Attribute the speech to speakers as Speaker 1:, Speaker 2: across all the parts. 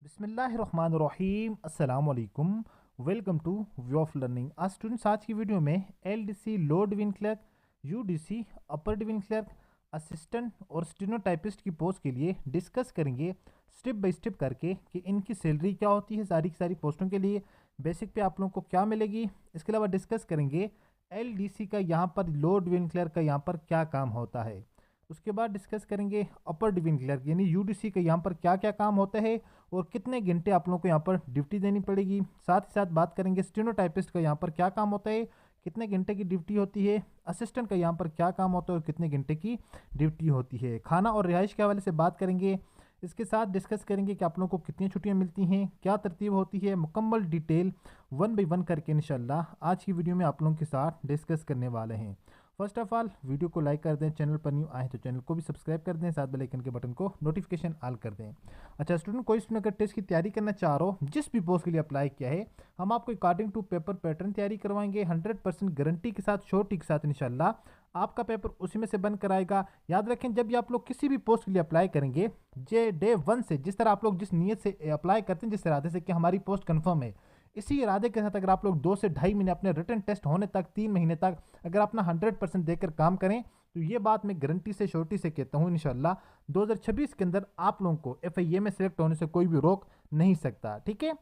Speaker 1: बिस्मिल्लाहिर्रहमानिर्रहीम अस्सलाम वालेकुम। Welcome to view of learning. आज स्टूडेंट्स आज की वीडियो में LDC low division clerk, UDC upper division clerk, assistant और स्टेनोटाइपिस्ट की पोस्ट के लिए डिस्कस करेंगे स्टेप बाय स्टेप करके कि इनकी सैलरी क्या होती है सारी की सारी पोस्टों के लिए, बेसिक पे आप लोगों को क्या मिलेगी। इसके अलावा डिस्कस करेंगे एलडीसी का यहाँ पर लो डिवीजन क्लर्क का यहाँ पर क्या काम होता है। उसके बाद डिस्कस करेंगे अपर डिवीजन क्लर्क यानी यूडीसी का यहाँ पर क्या क्या काम होता है और कितने घंटे आप लोगों को यहाँ पर ड्यूटी देनी पड़ेगी। साथ ही साथ बात करेंगे स्टेनोटाइपिस्ट का यहाँ पर क्या काम होता है, कितने घंटे की ड्यूटी होती है। असिस्टेंट का यहाँ पर क्या काम होता है और कितने घंटे की ड्यूटी होती है। खाना और रिहाइश के हवाले से बात करेंगे। इसके साथ डिस्कस करेंगे कि आप लोगों को कितनी छुट्टियाँ मिलती हैं, क्या तरतीब होती है, मुकम्मल डिटेल वन बाई वन करके इंशाल्लाह आज की वीडियो में आप लोगों के साथ डिस्कस करने वाले हैं। फर्स्ट ऑफ ऑल वीडियो को लाइक कर दें, चैनल पर न्यू आए तो चैनल को भी सब्सक्राइब कर दें, साथ बेल आइकन के बटन को नोटिफिकेशन ऑल कर दें। अच्छा स्टूडेंट, कोई स्टूडेंट अगर टेस्ट की तैयारी करना चाह रहा हो, जिस भी पोस्ट के लिए अप्लाई किया है, हम आपको अकॉर्डिंग टू पेपर पैटर्न तैयारी करवाएंगे 100% गारंटी के साथ, श्योरिटी के साथ इंशाल्लाह आपका पेपर उसी में से बन कर आएगा। याद रखें जब भी आप लोग किसी भी पोस्ट के लिए अप्लाई करेंगे, जे डे वन से जिस तरह आप लोग जिस नीयत से अप्लाई करते हैं, जिस इरादे से कि हमारी पोस्ट कंफर्म है, इसी इरादे के साथ अगर आप लोग 2 से ढाई महीने अपने रिटन टेस्ट होने तक 3 महीने तक अगर अपना 100% देकर काम करें, तो ये बात मैं गारंटी से श्योरिटी से कहता हूँ इंशाल्लाह 2026 के अंदर आप लोगों को एफआईए में सिलेक्ट होने से कोई भी रोक नहीं सकता। ठीक है,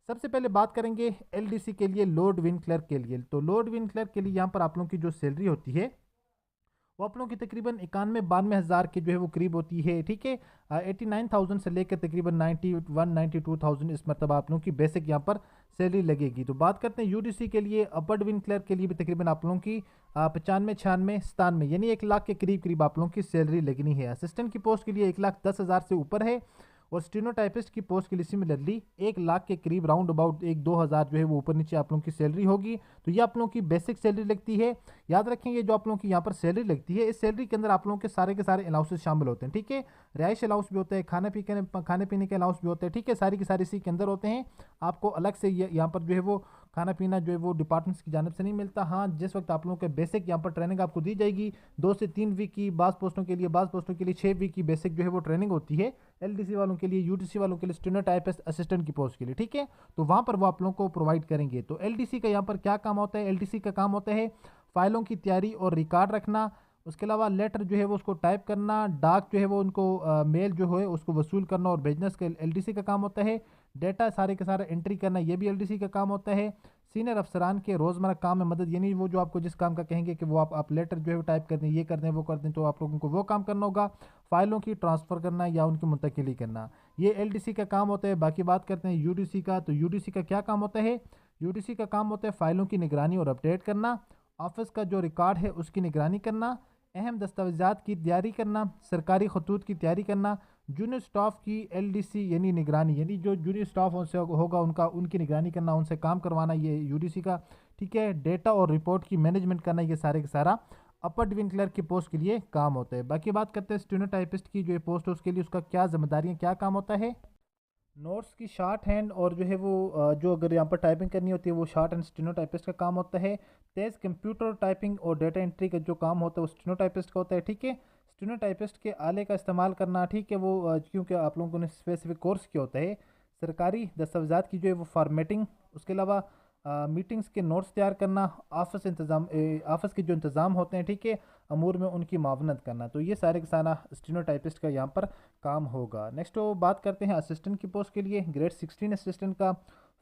Speaker 1: सबसे पहले बात करेंगे एलडीसी के लिए लो डिवीजन क्लर्क के लिए। तो लो डिवीजन क्लर्क के लिए यहाँ पर आप लोगों की जो सैलरी होती है वो आप लोगों की तकरीबन 91-92 हज़ार के जो है वो करीब होती है। ठीक है, 89,000 से लेकर तकरीबन 91-92,000 इस मरतबा आप लोगों की बेसिक यहाँ पर सैलरी लगेगी। तो बात करते हैं यूडीसी के लिए, अपर डिवीजन क्लर्क के लिए भी तकरीबन आप लोगों की 95-96-97 यानी 1 लाख के करीब करीब आप लोगों की सैलरी लगनी है। असिस्टेंट की पोस्ट के लिए 1,10,000 से ऊपर है और स्टेनोटाइपिस्ट की पोस्ट के लिए सिमिलरली 1 लाख के करीब राउंड अबाउट 1-2 हज़ार जो है वो ऊपर नीचे आप लोगों की सैलरी होगी। तो ये आप लोगों की बेसिक सैलरी लगती है। याद रखें ये जो आप लोगों की यहाँ पर सैलरी लगती है, इस सैलरी के अंदर आप लोगों के सारे अलाउंसेस शामिल होते हैं। ठीक है, रिहाइश अलाउंस भी होता है, खाने पीने के अलाउंस भी होते हैं। ठीक है, सारी की सारी इसी के अंदर होते हैं। आपको अलग से यहाँ पर जो है वो खाना पीना जो है वो डिपार्टमेंट्स की जानब से नहीं मिलता। हाँ, जिस वक्त आप लोगों के बेसिक यहाँ पर ट्रेनिंग आपको दी जाएगी 2 से 3 वीक की, बाज़ पोस्टों के लिए 6 वीक की बेसिक जो है वो ट्रेनिंग होती है एलडीसी वालों के लिए, यूडीसी वालों के लिए, स्टेनोटाइपिस्ट असिस्टेंट की पोस्ट के लिए। ठीक है, तो वहाँ पर वो आप लोगों को प्रोवाइड करेंगे। तो एलडीसी का यहाँ पर क्या काम होता है, एलडीसी का काम होता है फाइलों की तैयारी और रिकॉर्ड रखना। उसके अलावा लेटर जो है वो उसको टाइप करना, डाक जो है वो उनको मेल जो है उसको वसूल करना और भेजना, इसका एलडीसी का काम होता है। डेटा सारे के सारे एंट्री करना, ये भी एलडीसी का काम होता है। सीनियर अफसरान के रोज़मर्रा काम में मदद, यानी वो जो आपको जिस काम का कहेंगे कि वो आप लेटर जो है वो टाइप कर दें, ये कर दें, वो कर दें, तो आप लोगों को वो काम करना होगा। फाइलों की ट्रांसफ़र करना या उनकी मुंतकिली करना, ये एलडीसी का काम होता है। बाकी बात करते हैं यूडीसी का। तो यूडीसी का क्या काम होता है, यूडीसी का काम होता है फाइलों की निगरानी और अपडेट करना, ऑफिस का जो रिकॉर्ड है उसकी निगरानी करना, अहम दस्तावेज़ात की तैयारी करना, सरकारी खतूत की तैयारी करना, जूनियर स्टाफ की एलडीसी यानी निगरानी, यानी जो जूनियर स्टाफ उनसे होगा उनकी निगरानी करना, उनसे काम करवाना, ये यूडीसी का। ठीक है, डेटा और रिपोर्ट की मैनेजमेंट करना, ये सारे का सारा अपर डिवीजन क्लर्क की पोस्ट के लिए काम होता है। बाकी बात करते हैं स्टेनोटाइपिस्ट की जो पोस्ट है उसके लिए, उसका क्या जिम्मेदारियाँ, क्या काम होता है। नोट्स की शॉर्ट हैंड और जो है वो जो अगर यहाँ पर टाइपिंग करनी होती है वो शॉर्ट हैंड स्टेनोटाइपिस्ट का काम होता है। तेज़ कंप्यूटर टाइपिंग और डेटा एंट्री का जो काम होता है वो स्टेनोटाइपिस्ट का होता है। ठीक है, स्टेनोटाइपिस्ट के आले का इस्तेमाल करना, ठीक है, वो क्योंकि आप लोगों ने स्पेसिफिक कोर्स किया होता है। सरकारी दस्तावेज़ात की जो है वो फॉर्मेटिंग, उसके अलावा मीटिंग्स के नोट्स तैयार करना, ऑफिस के जो इंतज़ाम होते हैं, ठीक है, अमूर में उनकी मावनत करना। तो ये सारे का सारा स्टेनोटाइपिस्ट का यहाँ पर काम होगा। नेक्स्ट वो बात करते हैं असिस्टेंट की पोस्ट के लिए, ग्रेड 16 असिस्टेंट का।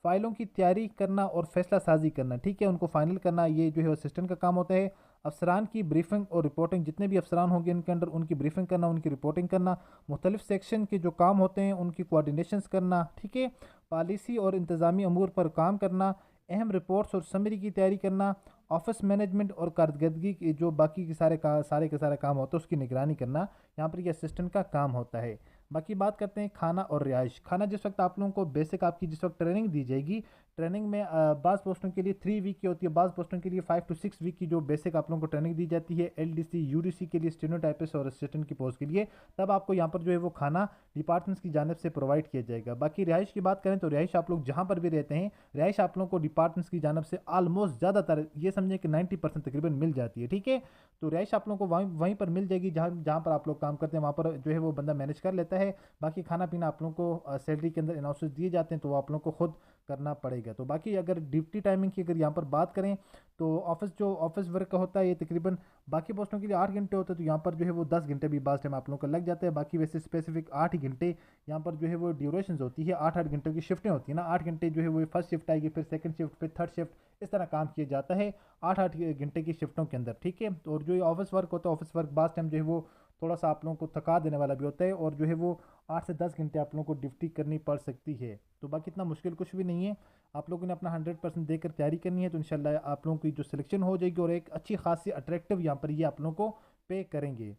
Speaker 1: फाइलों की तैयारी करना और फैसला साजी करना, ठीक है, उनको फाइनल करना, ये जो है असिस्टेंट का काम होता है। अफसरान की ब्रीफिंग और रिपोर्टिंग, जितने भी अफसरान होंगे इनके अंडर उनकी ब्रीफिंग करना, उनकी रिपोर्टिंग करना। मुख्तलिफ सेक्शन के जो काम होते हैं उनकी कोऑर्डिनेशंस करना, ठीक है, पॉलिसी और इंतज़ामी अमूर पर काम करना, अहम रिपोर्ट्स और समरी की तैयारी करना, ऑफिस मैनेजमेंट और कारकर्दगी के जो बाकी के सारे के सारे काम होते हैं उसकी निगरानी करना, यहाँ पर ये असिस्टेंट का काम होता है। बाकी बात करते हैं खाना और रिहाइश। खाना जिस वक्त आप लोगों को बेसिक आपकी जिस वक्त ट्रेनिंग दी जाएगी, ट्रेनिंग में बाज़ पोस्टों के लिए 3 वीक की होती है, बाज़ पोस्टों के लिए 5 to 6 वीक की जो बेसिक आप लोगों को ट्रेनिंग दी जाती है एलडीसी यूडीसी के लिए, स्टेनोटाइपिस्ट और असिस्टेंट की पोस्ट के लिए। तब आपको यहाँ पर जो है वो खाना डिपार्टमेंट्स की जानब से प्रोवाइड किया जाएगा। बाकी रिहाइश की बात करें तो रिहाइश आप लोग जहाँ पर भी रहते हैं, रिहाइश आप लोगों को डिपार्टमेंट्स की जानब से ऑलमोस्ट ज़्यादातर ये समझें कि 90% तकरीबन मिल जाती है। ठीक है, तो रिहाइश आप लोगों को वहीं वहीं पर मिल जाएगी जहाँ जहाँ पर आप लोग काम करते हैं, वहाँ पर जो है वो बंदा मैनेज कर लेता जाता है। बाकी खाना पीना आप लोगों को सैलरी के अंदर अनाउंसेस दिए जाते हैं, तो वो आप लोगों को खुद करना पड़ेगा। तो बाकी अगर ड्यूटी टाइमिंग की अगर यहाँ पर बात करें, तो ऑफिस वर्क का होता है ये तकरीबन बाकी पोस्टों के लिए 8 घंटे होता है, तो यहाँ पर जो है वो 10 घंटे भी बास टाइम आप लोगों को लग जाता है। बाकी वैसे स्पेसिफिक 8 ही घंटे यहाँ पर जो है वो ड्यूरेशन होती है, 8-8 घंटे की शिफ्टें होती है ना। 8 घंटे जो है वो फर्स्ट शिफ्ट आएगी, फिर सेकंड शिफ्ट, फिर थर्ड शिफ्ट, इस तरह काम किया जाता है 8-8 घंटे की शिफ्टों के अंदर, ठीक है। तो और जो ये ऑफिस वर्क होता है, ऑफिस वर्क बास टाइम जो है वो थोड़ा सा आप लोगों को थका देने वाला भी होता है, और जो है वो 8 से 10 घंटे आप लोगों को ड्यूटी करनी पड़ सकती है। तो बाकी इतना मुश्किल कुछ भी नहीं है, आप लोगों ने अपना 100% देकर तैयारी करनी है, तो इंशाल्लाह आप लोगों की जो सिलेक्शन हो जाएगी, और एक अच्छी खासी अट्रैक्टिव यहाँ पर ये आप लोगों को पे करेंगे।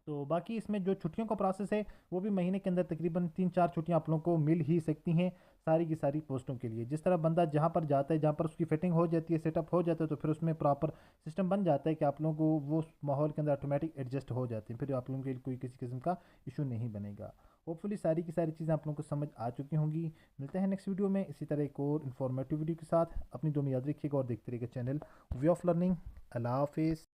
Speaker 1: तो बाकी इसमें जो छुट्टियों का प्रोसेस है, वो भी महीने के अंदर तकरीबन 3-4 छुट्टियां आप लोगों को मिल ही सकती हैं सारी की सारी पोस्टों के लिए। जिस तरह बंदा जहां पर जाता है, जहां पर उसकी फिटिंग हो जाती है, सेटअप हो जाता है, तो फिर उसमें प्रॉपर सिस्टम बन जाता है कि आप लोगों को वो उस माहौल के अंदर ऑटोमेटिक एडजस्ट हो जाते हैं, फिर आप लोगों के लिए कोई किसी किस्म का इशू नहीं बनेगा। होपफुली सारी की सारी चीज़ें आप लोगों को समझ आ चुकी होंगी। मिलते हैं नेक्स्ट वीडियो में इसी तरह एक और इन्फॉर्मेटिव वीडियो के साथ। अपनी दुआ में याद रखिएगा और देखते रहिएगा चैनल वे ऑफ लर्निंग। अल्लाह हाफिज़।